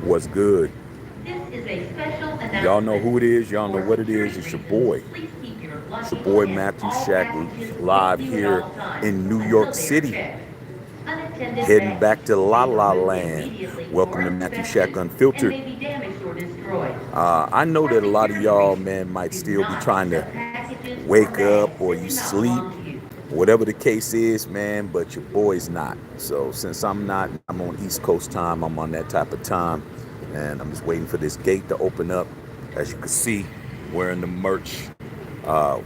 What's good? Y'all know who it is. Y'all know what it is. It's your boy. It's your boy Matthew Shack live here in New York City. Heading back to La La Land. Welcome to Matthew Shack Unfiltered. I know that a lot of y'all, man, might still be trying to wake up or you sleep, whatever the case is, man, but your boy's not. So since I'm not, I'm on East Coast time, I'm on that type of time, and I'm just waiting for this gate to open up. As you can see, wearing the merch. Uh,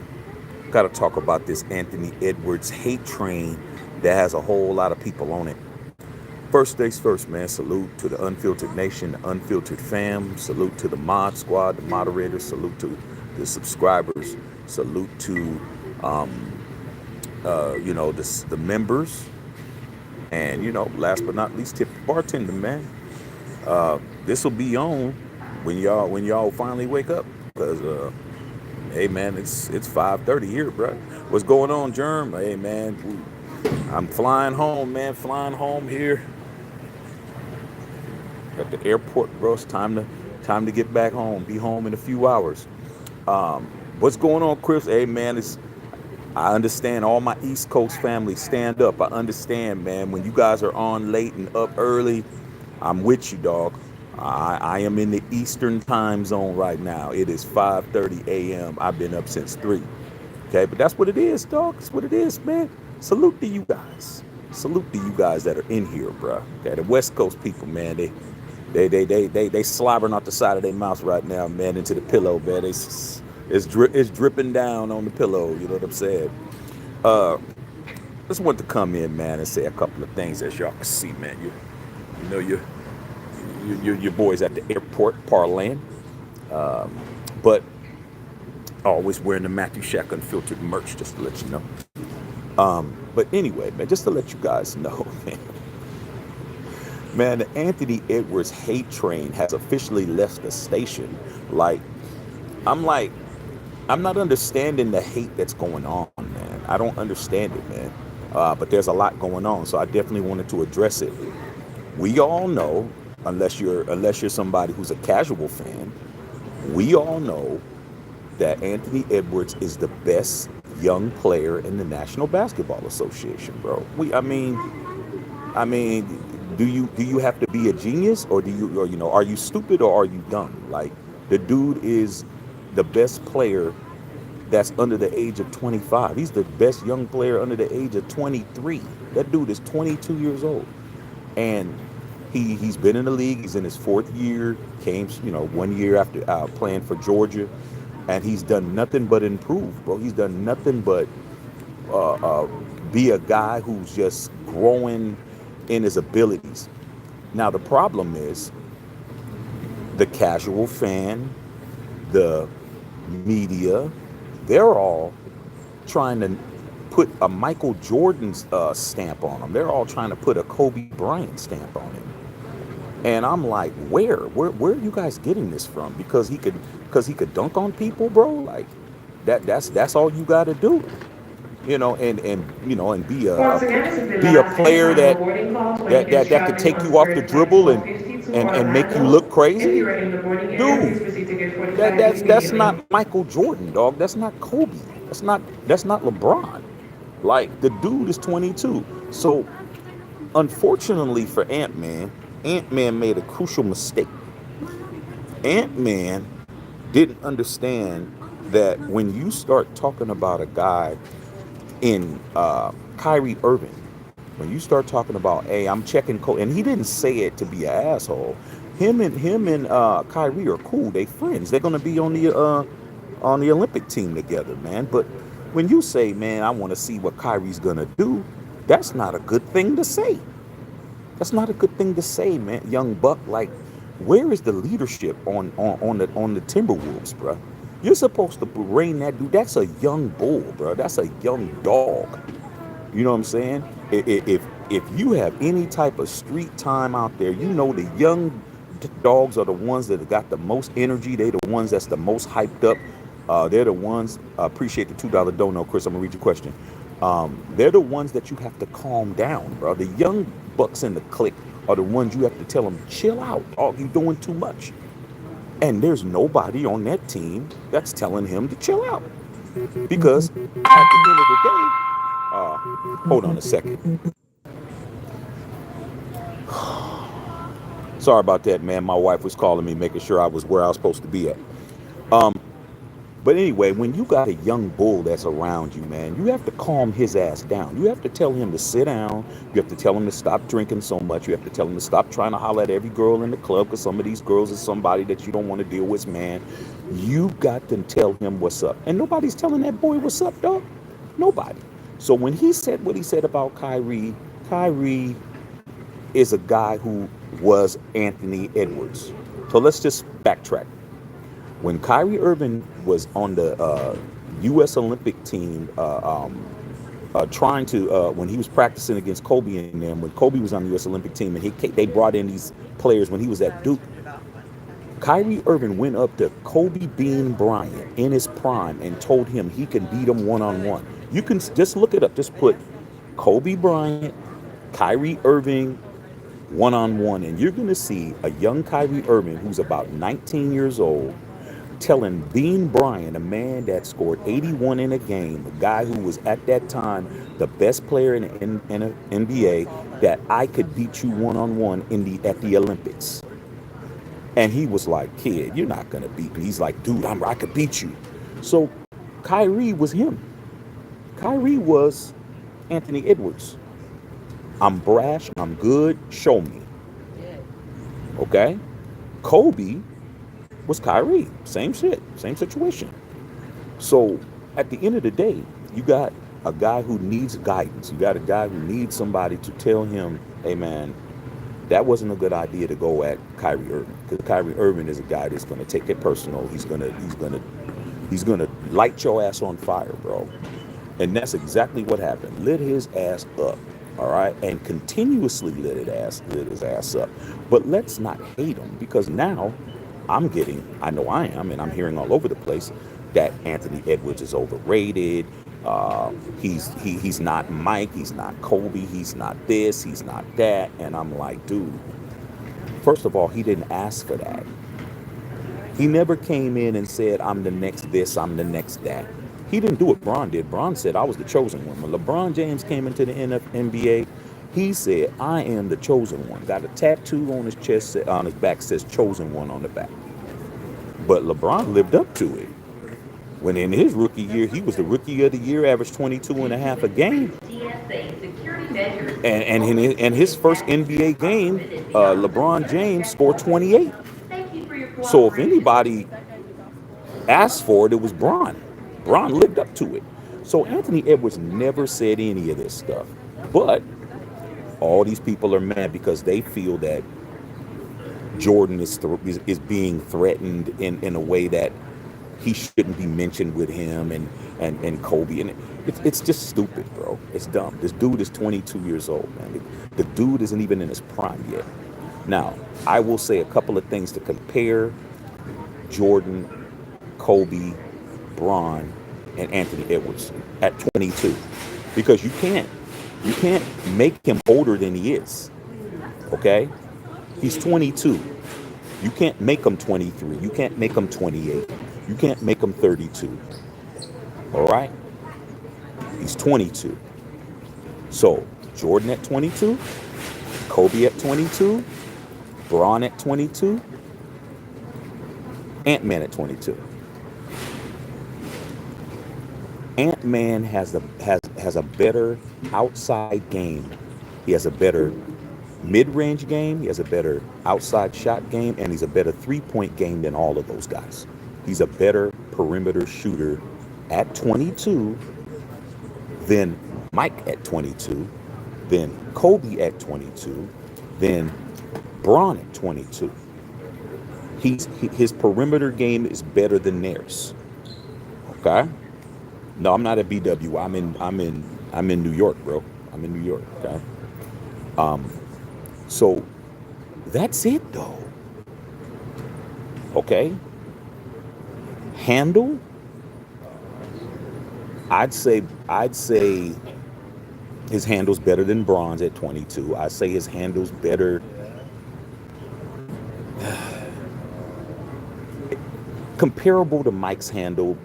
Got to talk about this Anthony Edwards hate train that has a whole lot of people on it. First things first, man. Salute to the Unfiltered Nation, the Unfiltered fam. Salute to the mod squad, the moderators. Salute to the subscribers. Salute to, the members. And, last but not least, tip the bartender, man. This will be on when y'all finally wake up. Because, hey, man, it's 5:30 here, bro. What's going on, Germ? Hey, man, I'm flying home, man. Flying home here at the airport, bro. It's time to get back home. Be home in a few hours. What's going on, Chris? Hey, man, I understand all my East Coast family stand up. I understand, man. When you guys are on late and up early, I'm with you, dog. I am in the Eastern time zone right now. It is 5:30 a.m. I've been up since 3. Okay, but that's what it is, dog. That's what it is, man. Salute to you guys. Salute to you guys that are in here, bro. Okay, the West Coast people, man, they slobbering out the side of their mouth right now, man, into the pillow, man. It's dripping down on the pillow. You know what I'm saying? Uh, just want to come in, man, and say a couple of things as y'all can see, man. You know, your boys at the airport parlaying, but always wearing the Matthew Shack Unfiltered merch, just to let you know. But anyway, man, just to let you guys know, man, the Anthony Edwards hate train has officially left the station. I'm like, I'm not understanding the hate that's going on, man. I don't understand it, man. But there's a lot going on, so I definitely wanted to address it. We all know, unless you're somebody who's a casual fan, we all know that Anthony Edwards is the best young player in the National Basketball Association, bro. Do you have to be a genius, or are you stupid, or are you dumb? Like, the dude is the best player that's under the age of 25. He's the best young player under the age of 23. That dude is 22 years old. And he's been in the league. He's in his 4th year. Came, 1 year after playing for Georgia, and he's done nothing but improve, bro. He's done nothing but be a guy who's just growing in his abilities. Now the problem is the casual fan, the media, they're all trying to put a Michael Jordan stamp on him. They're all trying to put a Kobe Bryant stamp on him. And I'm like, where are you guys getting this from? Because he could dunk on people, bro. Like that's all you got to do, and be a player that could take you off the dribble and make you look crazy, dude. That's not Michael Jordan, dog. That's not Kobe. That's not LeBron. Like, the dude is 22. So unfortunately for Ant-Man made a crucial mistake. Ant-Man didn't understand that when you start talking about a guy in Kyrie Irving, when you start talking about, hey, I'm checking code, and he didn't say it to be an asshole. Him and Kyrie are cool. They friends. They're gonna be on the Olympic team together, man. But when you say, man, I want to see what Kyrie's gonna do, that's not a good thing to say. That's not a good thing to say, man. Young buck, like, where is the leadership on the Timberwolves, bro? You're supposed to rein that dude. That's a young bull, bro. That's a young dog. You know what I'm saying? If you have any type of street time out there, the young dogs are the ones that have got the most energy. They're the ones that's the most hyped up. They're the ones. Appreciate the $2 dono, Chris. I'm gonna read your question. They're the ones that you have to calm down, bro. The young bucks in the clique are the ones you have to tell them, chill out. Oh, you're doing too much. And there's nobody on that team that's telling him to chill out. Because at the end of the day, hold on a second. Sorry about that, man. My wife was calling me, making sure I was where I was supposed to be at. But anyway, when you got a young bull that's around you, man, you have to calm his ass down. You have to tell him to sit down. You have to tell him to stop drinking so much. You have to tell him to stop trying to holler at every girl in the club because some of these girls is somebody that you don't want to deal with, man. You got to tell him what's up. And nobody's telling that boy what's up, dog. Nobody. So when he said what he said about Kyrie, Kyrie is a guy who was Anthony Edwards. So let's just backtrack. When Kyrie Irving was on the U.S. Olympic team, trying to when he was practicing against Kobe and them, when Kobe was on the U.S. Olympic team, and they brought in these players when he was at Duke. Kyrie Irving went up to Kobe Bean Bryant in his prime and told him he can beat him one-on-one. You can just look it up. Just put Kobe Bryant, Kyrie Irving, one-on-one, and you're going to see a young Kyrie Irving who's about 19 years old telling Bean Bryant, a man that scored 81 in a game, a guy who was at that time the best player in the NBA, that I could beat you one-on-one at the Olympics. And he was like, kid, you're not going to beat me. He's like, dude, I could beat you. So Kyrie was him. Kyrie was Anthony Edwards. I'm brash, I'm good, show me. Okay? Kobe was Kyrie. Same shit, same situation. So at the end of the day, you got a guy who needs guidance. You got a guy who needs somebody to tell him, hey man, that wasn't a good idea to go at Kyrie Irving. Because Kyrie Irving is a guy that's gonna take it personal. He's gonna light your ass on fire, bro. And that's exactly what happened. Lit his ass up. All right, and continuously lit his ass up. But let's not hate him, because now I know I am, and I'm hearing all over the place that Anthony Edwards is overrated. He's not Mike, he's not Kobe, he's not this, he's not that. And I'm like, dude, first of all, he didn't ask for that. He never came in and said, I'm the next this, I'm the next that. He didn't do what Bron did. Bron said, I was the chosen one. When LeBron James came into the NBA, he said, I am the chosen one. Got a tattoo on his chest, on his back, says chosen one on the back. But LeBron lived up to it. When in his rookie year, he was the rookie of the year, averaged 22 and a half a game. And in his first NBA game, LeBron James scored 28. So if anybody asked for it, it was Bron. Bron lived up to it. So Anthony Edwards never said any of this stuff. But all these people are mad because they feel that Jordan is being threatened in a way that he shouldn't be mentioned with him and Kobe. And it's just stupid, bro. It's dumb. This dude is 22 years old, man. The dude isn't even in his prime yet. Now, I will say a couple of things to compare Jordan, Kobe, Bron, and Anthony Edwards at 22, because you can't make him older than he is. Okay, he's 22. You can't make him 23. You can't make him 28. You can't make him 32. All right, he's 22. So Jordan at 22, Kobe at 22, Bron at 22, Ant-Man at 22. Ant-Man has a better outside game. He has a better mid-range game. He has a better outside shot game, and he's a better three-point game than all of those guys. He's a better perimeter shooter at 22 than Mike at 22, than Kobe at 22, than Bron at 22. His perimeter game is better than theirs. Okay? No, I'm not at BW. I'm in New York, bro. I'm in New York. Okay. So that's it, though. Okay. Handle. I'd say his handle's better than Bronze at 22. I'd say his handle's better comparable to Mike's handle,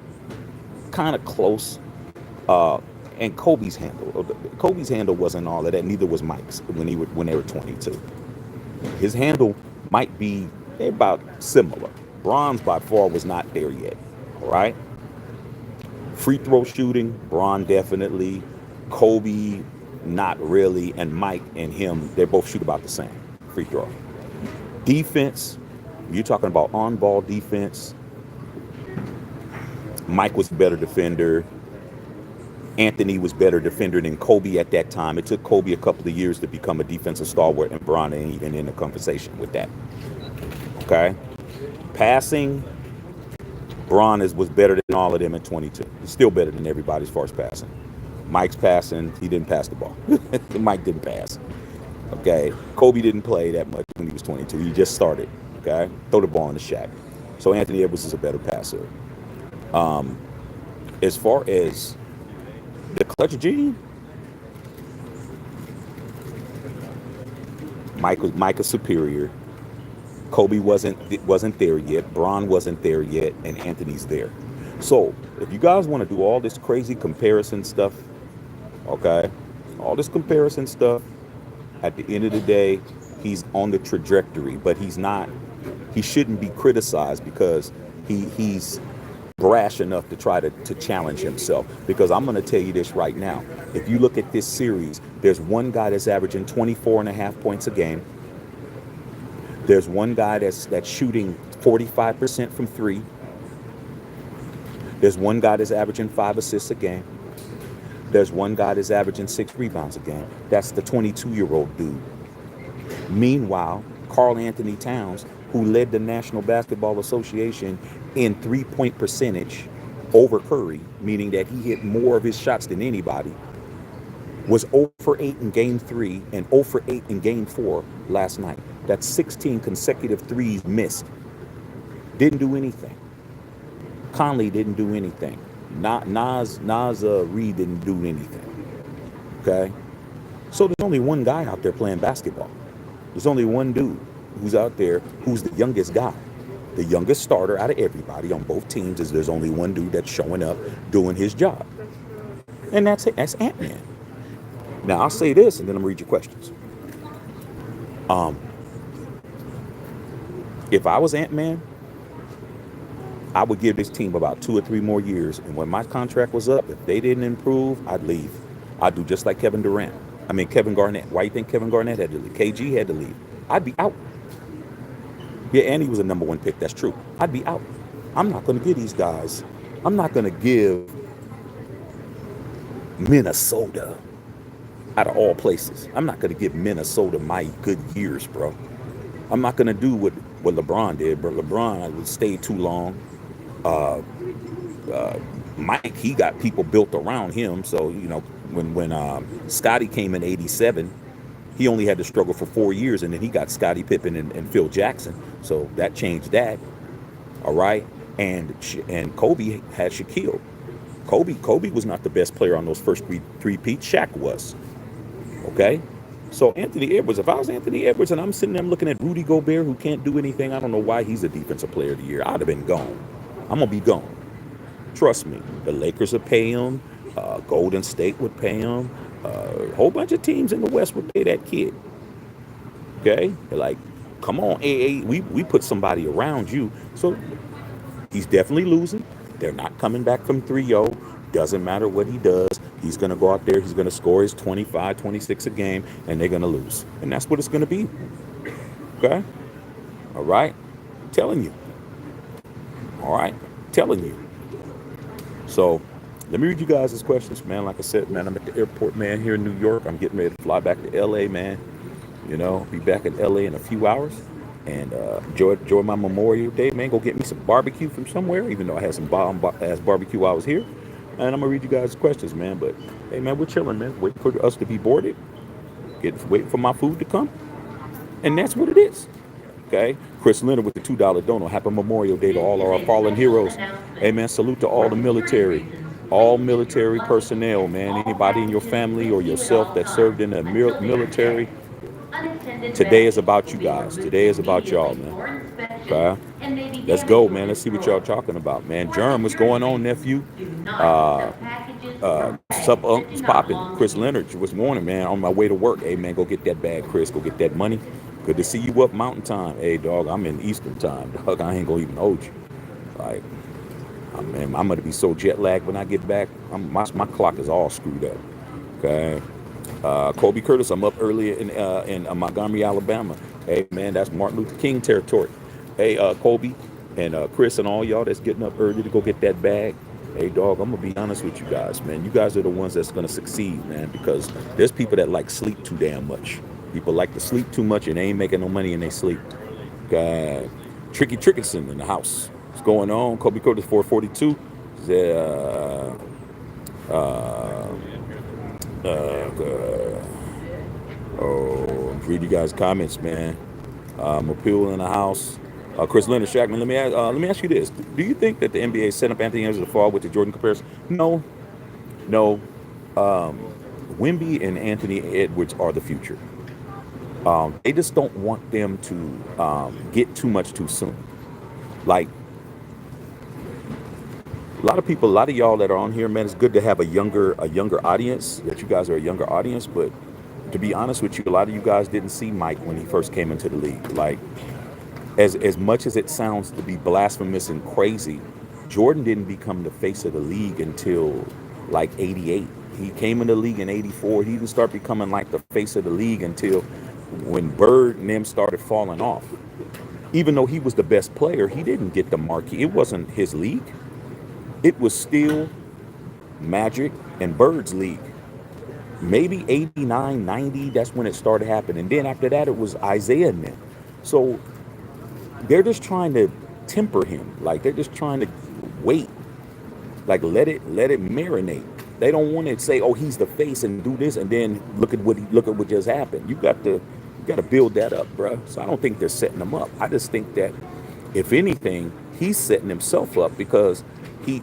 kind of close. Uh, and Kobe's handle. Kobe's handle wasn't all of that. Neither was Mike's when they were 22. His handle might be about similar. Bron's by far was not there yet. All right. Free throw shooting, Bron definitely. Kobe, not really. And Mike and him, they both shoot about the same. Free throw. Defense, you're talking about on-ball defense. Mike was a better defender. Anthony was better defender than Kobe at that time. It took Kobe a couple of years to become a defensive stalwart, and Bron ain't even in the conversation with that. Okay? Passing, Bron was better than all of them at 22. He's still better than everybody as far as passing. Mike's passing, he didn't pass the ball. Mike didn't pass. Okay? Kobe didn't play that much when he was 22. He just started. Okay? Throw the ball in the shack. So Anthony Edwards is a better passer. As far as the clutch gene, Mike is superior. Kobe wasn't there yet. Bron wasn't there yet, and Anthony's there. So if you guys want to do all this crazy comparison stuff, okay, all this comparison stuff, at the end of the day, he's on the trajectory, but he's not. He shouldn't be criticized because he's brash enough to try to challenge himself. Because I'm going to tell you this right now. If you look at this series, there's one guy that's averaging 24.5 points a game. There's one guy that's shooting 45% from three. There's one guy that's averaging 5 assists a game. There's one guy that's averaging 6 rebounds a game. That's the 22-year-old dude. Meanwhile, Karl Anthony Towns, who led the National Basketball Association in three-point percentage over Curry, meaning that he hit more of his shots than anybody, was 0 for 8 in Game 3 and 0 for 8 in Game 4 last night. That's 16 consecutive threes missed. Didn't do anything. Conley didn't do anything. Nas Reed didn't do anything. Okay? So there's only one guy out there playing basketball. There's only one dude who's out there who's the youngest guy. The youngest starter out of everybody on both teams is there's only one dude that's showing up doing his job. And that's it. That's Ant-Man. Now, I'll say this, and then I'm going to read your questions. If I was Ant-Man, I would give this team about 2 or 3 more years. And when my contract was up, if they didn't improve, I'd leave. I'd do just like Kevin Garnett. Why do you think Kevin Garnett had to leave? KG had to leave. I'd be out. Yeah, and he was a number 1 pick. That's true. I'd be out. I'm not going to give these guys. I'm not going to give Minnesota, out of all places, I'm not going to give Minnesota my good years, bro. I'm not going to do what LeBron did, but LeBron would stay too long. Mike, he got people built around him. So, you know, when Scotty came in 87, he only had to struggle for 4 years, and then he got Scottie Pippen and Phil Jackson. So that changed that. All right. And Kobe had Shaquille. Kobe was not the best player on those first three-peats. Shaq was. Okay. So Anthony Edwards, if I was Anthony Edwards and I'm sitting there looking at Rudy Gobert, who can't do anything, I don't know why he's a defensive player of the year. I'd have been gone. I'm going to be gone. Trust me. The Lakers would pay him. Golden State would pay him. A whole bunch of teams in the West would pay that kid. Okay? They're like, come on, AA, we put somebody around you. So he's definitely losing. They're not coming back from 3-0. Doesn't matter what he does. He's going to go out there. He's going to score his 25, 26 a game, and they're going to lose. And that's what it's going to be. Okay? All right? I'm telling you. All right? I'm telling you. So let me read you guys' these questions, man. Like I said, man, I'm at the airport, man, here in New York. I'm getting ready to fly back to L.A., man. You know, be back in L.A. in a few hours. And enjoy my Memorial Day, man. Go get me some barbecue from somewhere, even though I had some bomb-ass barbecue while I was here. And I'm going to read you guys' questions, man. But, hey, man, we're chilling, man. Waiting for us to be boarded. Waiting for my food to come. And that's what it is. Okay? Chris Leonard with the $2 dono. Happy Memorial Day to all our fallen heroes. Hey, man, salute to all the military. All military personnel, man. Anybody in your family or yourself that served in the military, Today is about you guys. Today is about y'all, man. Okay? Let's go, man. Let's see what y'all talking about, man. Germ, what's going on, nephew? Uh, Sup, Unc's popping. Chris Leonard was morning, man. On my way to work. Hey, man, go get that bag, Chris. Go get that money. Good to see you up Mountain Time. Hey, dog, I'm in Eastern Time, dog. I ain't gonna even hold you. Like, man, I'm gonna be so jet lagged when I get back. My clock is all screwed up. Okay. Kobe Curtis, I'm up early in Montgomery, Alabama. Hey, man, that's Martin Luther King territory. Hey, Kobe and Chris and all y'all that's getting up early to go get that bag. Hey, dog, I'm going to be honest with you guys, man. You guys are the ones that's going to succeed, man, because there's people that like sleep too damn much. People like to sleep too much and they ain't making no money and they sleep. Tricky Trickerson in the house. What's going on? Kobe Curtis 442. Read you guys' comments, man. Appeal in the house. Chris Leonard Shackman, let me ask you this: do you think that the NBA set up Anthony Edwards to fall with the Jordan comparison? No, no. Wemby and Anthony Edwards are the future. They just don't want them to get too much too soon. Like a lot of people, a lot of y'all that are on here, man, it's good to have a younger audience. That you guys are a younger audience, but to be honest with you, a lot of you guys didn't see Mike when he first came into the league. Like, as much as it sounds to be blasphemous and crazy, Jordan didn't become the face of the league until like 88. He came in the league in 84. He didn't start becoming like the face of the league until when Bird and them started falling off. Even though he was the best player, he didn't get the marquee. It wasn't his league. It was still Magic and Bird's league. Maybe 89, 90, that's when it started happening. And then after that, it was Isaiah and them. So they're just trying to temper him. Like, they're just trying to wait. Like, let it marinate. They don't want to say, oh, he's the face and do this, and then look at what just happened. You got to build that up, bro. So I don't think they're setting him up. I just think that, if anything, he's setting himself up because he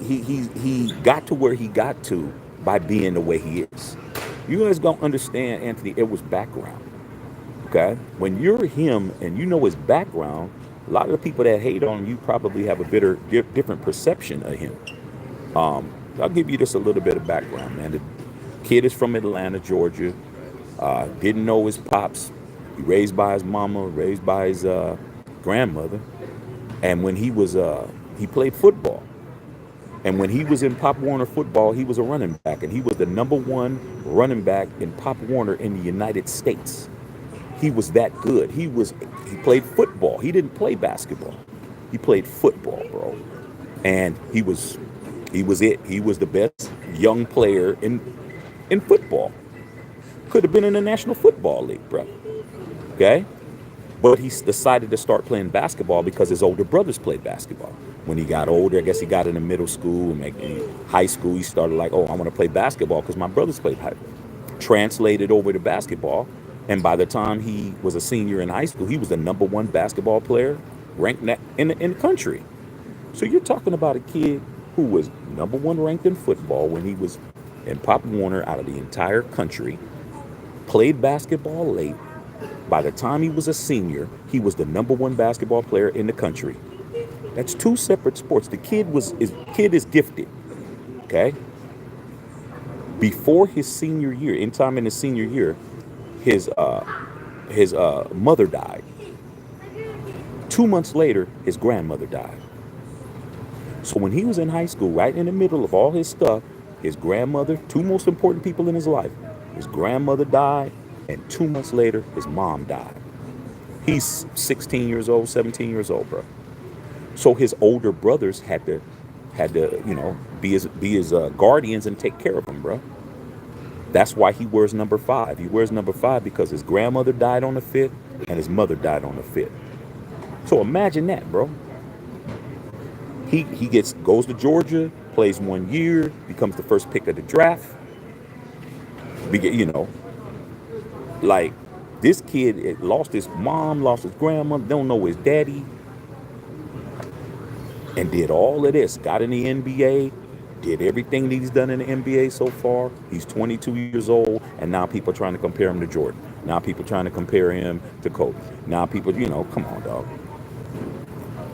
got to where he got to by being the way he is. You guys don't understand Anthony Edwards' background. Okay? When you're him and you know his background, a lot of the people that hate on you probably have a different perception of him. I'll give you just a little bit of background, man. The kid is from Atlanta, Georgia. Didn't know his pops. He raised by his mama, raised by his grandmother. And when he played football. And when he was in Pop Warner football, he was a running back. And he was the #1 running back in Pop Warner in the United States. He was that good. He played football. He didn't play basketball. He played football, bro. And he was it. He was the best young player in football. Could have been in the National Football League, bro. Okay? But he decided to start playing basketball because his older brothers played basketball. When he got older, I guess he got into middle school and high school, he started like, oh, I want to play basketball because my brothers played high school. Translated over to basketball. And by the time he was a senior in high school, he was the #1 basketball player ranked in the country. So you're talking about a kid who was #1 ranked in football when he was in Pop Warner out of the entire country, played basketball late. By the time he was a senior, he was the #1 basketball player in the country. That's two separate sports. The kid is gifted. Okay? Before his senior year, in his senior year, his mother died. 2 months later, his grandmother died. So when he was in high school, right in the middle of all his stuff, his grandmother, two most important people in his life, his grandmother died, and 2 months later, his mom died. He's 16 years old, 17 years old, bro. So his older brothers had to, be his guardians and take care of him, bro. That's why he wears number 5. He wears number 5 because his grandmother died on the 5th and his mother died on the 5th. So imagine that, bro. He goes to Georgia, plays 1 year, becomes the first pick of the draft. Like, this kid lost his mom, lost his grandmother, don't know his daddy, and did all of this. Got in the NBA, did everything that he's done in the NBA so far. He's 22 years old, and now people are trying to compare him to Jordan. Now people trying to compare him to Kobe. Now people, come on, dog.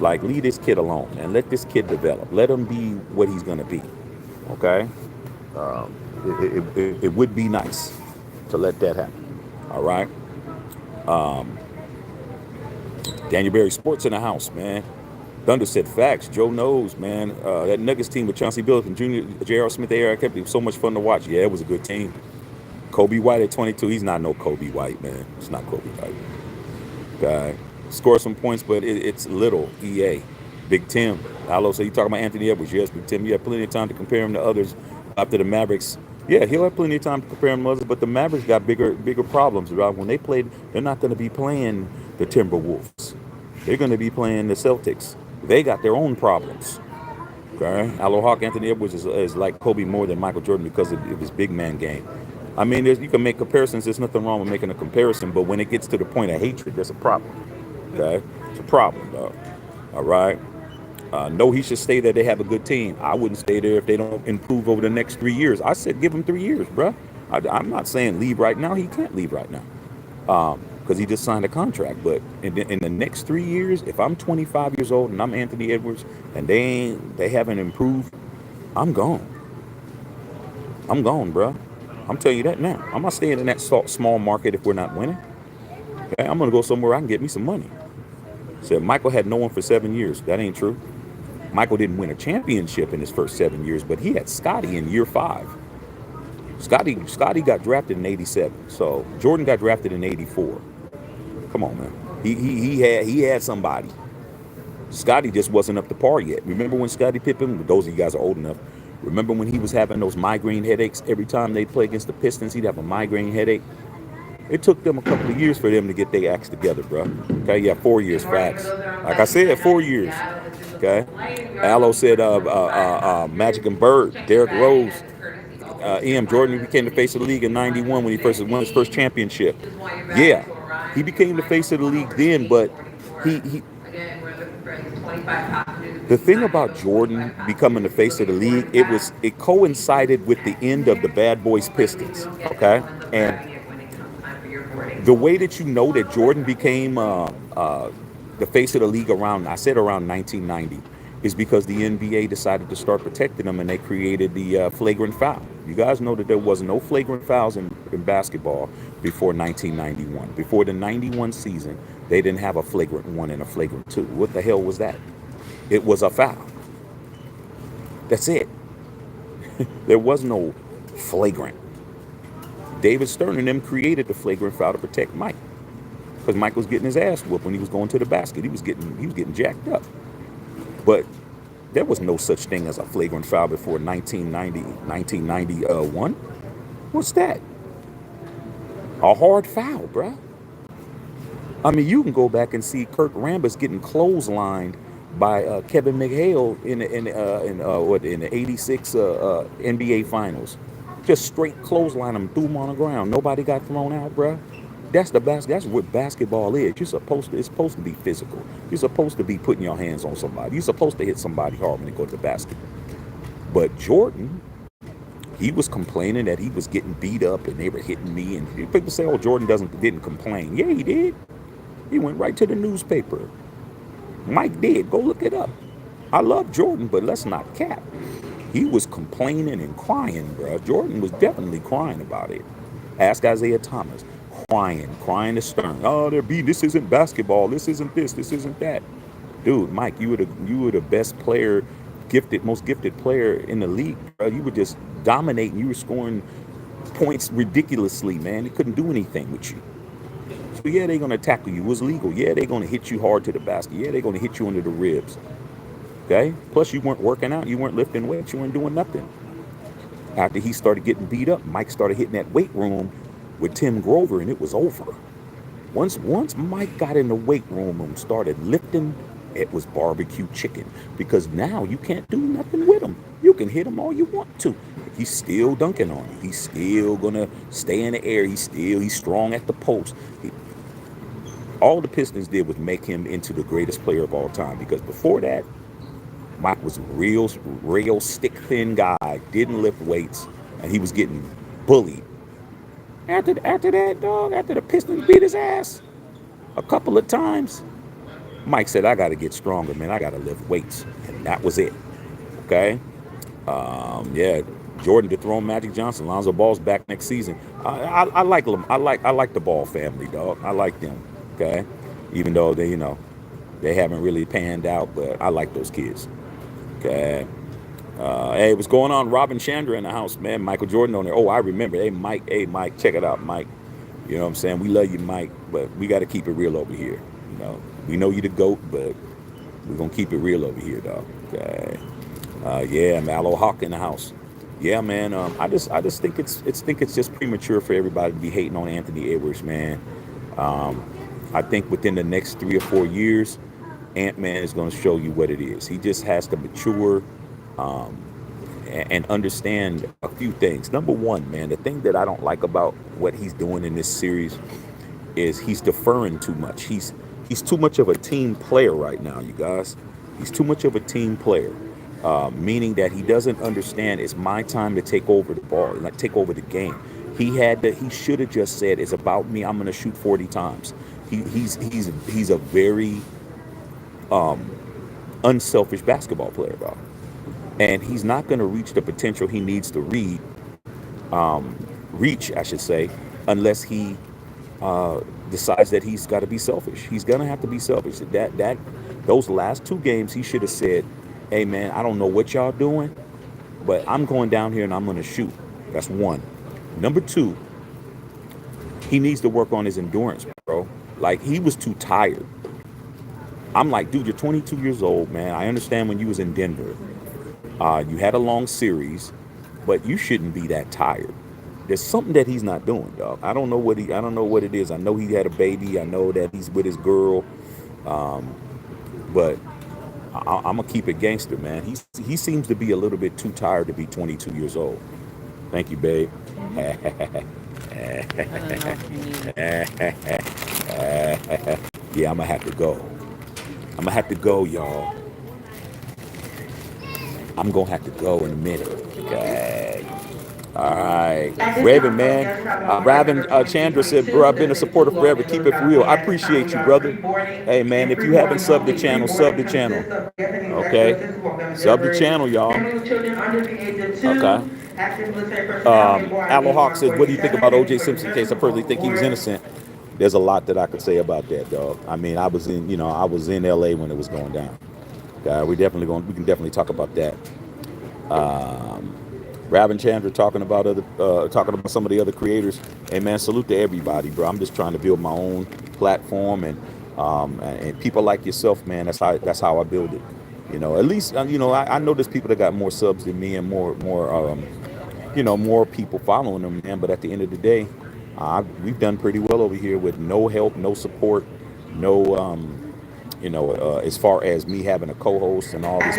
Like, leave this kid alone and let this kid develop. Let him be what he's gonna be. Okay. It would be nice to let that happen. All right. Daniel Berry Sports in the house, man. Thunder said facts. Joe knows, man. That Nuggets team with Chauncey Billups and Junior, J.R. Smith, A.R. kept it was so much fun to watch. Yeah, it was a good team. Kobe White at 22. He's not no Kobe White, man. It's not Kobe White. Guy scored some points, but it's little. EA. Big Tim. Allo said, you talking about Anthony Edwards? Yes, Big Tim. You have plenty of time to compare him to others after the Mavericks. Yeah, he'll have plenty of time to compare him to others, but the Mavericks got bigger problems, right? When they played, they're not going to be playing the Timberwolves. They're going to be playing the Celtics. They got their own problems. Okay? Allo Hawk, Anthony Edwards is like Kobe more than Michael Jordan because of his big man game. I mean, you can make comparisons. There's nothing wrong with making a comparison, but when it gets to the point of hatred, that's a problem. Okay? It's a problem, dog. All right? No, he should stay there. They have a good team. I wouldn't stay there if they don't improve over the next 3 years. I said give him 3 years, bro. I'm not saying leave right now. He can't leave right now because he just signed a contract. But in the next 3 years, if I'm 25 years old and I'm Anthony Edwards and they haven't improved, I'm gone. I'm gone, bro. I'm telling you that now. I'm not staying in that small market if we're not winning. Okay? I'm going to go somewhere I can get me some money. Said Michael had no one for 7 years. That ain't true. Michael didn't win a championship in his first 7 years, but he had Scotty in year 5. Scotty got drafted in '87. So Jordan got drafted in '84. Come on, man. He had somebody. Scotty just wasn't up to par yet. Remember when Scottie Pippen? Those of you guys are old enough. Remember when he was having those migraine headaches every time they play against the Pistons? He'd have a migraine headache. It took them a couple of years for them to get their acts together, bro. Okay, yeah, 4 years, facts. Like I said, 4 years. Okay. Allo said Magic and Bird, Derrick Rose. E.M. Jordan became the face of the league in '91 when he first won his first championship. Yeah, he became the face of the league then, but he the thing about Jordan becoming the face of the league, it coincided with the end of the Bad Boys Pistons. Okay, and the way that you know that Jordan became the face of the league around 1990, is because the NBA decided to start protecting them and they created the flagrant foul. You guys know that there was no flagrant fouls in basketball before 1991. Before the 91 season, they didn't have a flagrant 1 and a flagrant 2. What the hell was that? It was a foul. That's it. There was no flagrant. David Stern and them created the flagrant foul to protect Mike, because Mike was getting his ass whooped when he was going to the basket. He was getting jacked up. But there was no such thing as a flagrant foul before 1991. What's that? A hard foul, bruh. I mean, you can go back and see Kurt Rambis getting clotheslined by Kevin McHale in the '86 NBA Finals. Just straight clothesline him, threw him on the ground. Nobody got thrown out, bruh. That's what basketball is. It's supposed to be physical. You're supposed to be putting your hands on somebody. You're supposed to hit somebody hard when they go to the basket. But Jordan, he was complaining that he was getting beat up and they were hitting me. And people say, "Oh, Jordan didn't complain." Yeah, he did. He went right to the newspaper. Mike did. Go look it up. I love Jordan, but let's not cap. He was complaining and crying, bro. Jordan was definitely crying about it. Ask Isaiah Thomas. Crying to Stern. Oh, this isn't basketball. This isn't this. This isn't that. Dude, Mike, you were the best player, most gifted player in the league, bro. You were just dominating. You were scoring points ridiculously, man. They couldn't do anything with you. So yeah, they're gonna tackle you. It was legal. Yeah, they're gonna hit you hard to the basket. Yeah, they're gonna hit you under the ribs. Okay? Plus, you weren't working out. You weren't lifting weights. You weren't doing nothing. After he started getting beat up, Mike started hitting that weight room with Tim Grover, and it was over. Once Mike got in the weight room and started lifting, it was barbecue chicken, because now you can't do nothing with him. You can hit him all you want to. He's still dunking on you. He's still gonna stay in the air. He's strong at the post. All the Pistons did was make him into the greatest player of all time, because before that, Mike was a real stick thin guy, didn't lift weights, and he was getting bullied. After that, dog, after the Pistons beat his ass a couple of times, Mike said, I got to get stronger, man. I got to lift weights. And that was it. Okay? Yeah, Jordan dethroned Magic Johnson. Lonzo Ball's back next season. I like them. I like the Ball family, dog. I like them. Okay? Even though they haven't really panned out, but I like those kids. Okay? Hey, what's going on? Robin Chandra in the house, man. Michael Jordan on there. Oh, I remember. Hey, Mike, check it out, Mike. You know what I'm saying? We love you, Mike, but we got to keep it real over here. We know you the GOAT, but we're going to keep it real over here, dog. Okay. Yeah, Mallow Hawk in the house. Yeah, man. I just think it's just premature for everybody to be hating on Anthony Edwards, man. I think within the next 3 or 4 years, Ant-Man is going to show you what it is. He just has to mature and understand a few things. Number one, man, the thing that I don't like about what he's doing in this series is he's deferring too much. He's too much of a team player right now, you guys. He's too much of a team player, meaning that he doesn't understand it's my time to take over the ball, like take over the game. He should have just said, it's about me. I'm going to shoot 40 times. He's a very unselfish basketball player, dog. And he's not going to reach the potential he needs to reach, I should say, unless he decides that he's got to be selfish. He's going to have to be selfish. Those last 2 games, he should have said, hey, man, I don't know what y'all doing, but I'm going down here and I'm going to shoot. That's one. Number 2, he needs to work on his endurance, bro. Like, he was too tired. I'm like, dude, you're 22 years old, man. I understand when you was in Denver. You had a long series, but you shouldn't be that tired. There's something that he's not doing, dog. I don't know what it is. I know he had a baby. I know that he's with his girl. But I'm gonna keep it gangster, man. He seems to be a little bit too tired to be 22 years old. Thank you, babe. Yeah, I'm gonna have to go. Y'all. I'm gonna have to go in a minute. Okay. All right. Raven, man. Raven Chandra said, bro, I've been a supporter forever. Keep it real. I appreciate you, brother. Hey, man, if you haven't subbed the channel, sub the channel. Okay. Sub the channel, y'all. Okay. Aloe Hawk says, what do you think about O.J. Simpson case? I personally think he was innocent. There's a lot that I could say about that, dog. I mean, I was in L.A. when it was going down. We can definitely talk about that. Raven Chandra talking about some of the other creators. Hey, man, salute to everybody, bro. I'm just trying to build my own platform, and people like yourself, man. That's how I build it. At least I know there's people that got more subs than me and more people following them, man. But at the end of the day, we've done pretty well over here with no help, no support, no as far as me having a co-host and all this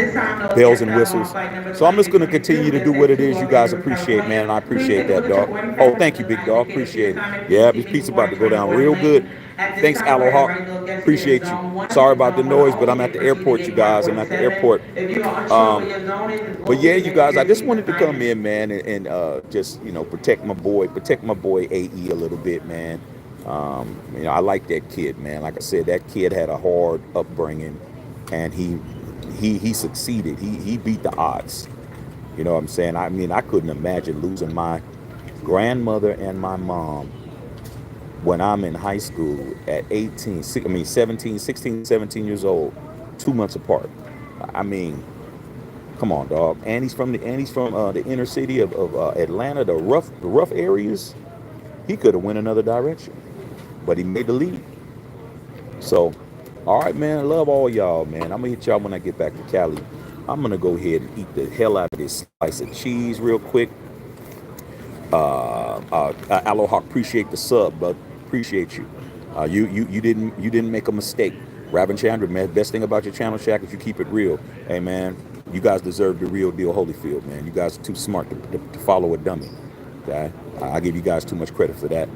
bells and whistles. So I'm just going to continue to do what it is you guys appreciate, man, and I appreciate that, dog. Oh, thank you, big dog. Appreciate it. Yeah, this pizza about to go down real good. Thanks, Aloe Hawk. Appreciate you. Sorry about the noise, but I'm at the airport, you guys. I'm at the airport. But yeah, you guys, I just wanted to come in, man, and just protect my boy AE a little bit, man. I like that kid, man. Like I said, that kid had a hard upbringing, and he succeeded. He beat the odds. You know what I'm saying? I mean, I couldn't imagine losing my grandmother and my mom when I'm in high school at 16 years old, 2 months apart. I mean, come on, dog. And he's from the inner city of Atlanta, the rough areas. He could have went another direction, but he made the lead. So, all right, man. I love all y'all, man. I'm gonna hit y'all when I get back to Cali. I'm gonna go ahead and eat the hell out of this slice of cheese real quick. Aloha, appreciate the sub, but appreciate you. You didn't make a mistake. Raven Chandra, man. Best thing about your channel, Shaq, is you keep it real. Hey, man, you guys deserve the real deal, Holyfield, man. You guys are too smart to follow a dummy. Okay, I give you guys too much credit for that.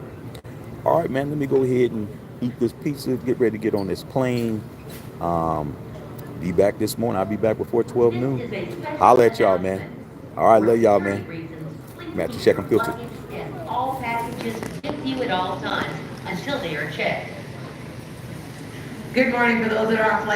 All right, man. Let me go ahead and eat this pizza. Get ready to get on this plane. Be back this morning. I'll be back before 12 noon. Holla at y'all, man. All right, love y'all, man. Matthew Check and Filter. packages with you at all times until they are checked. Good morning for those that are on flight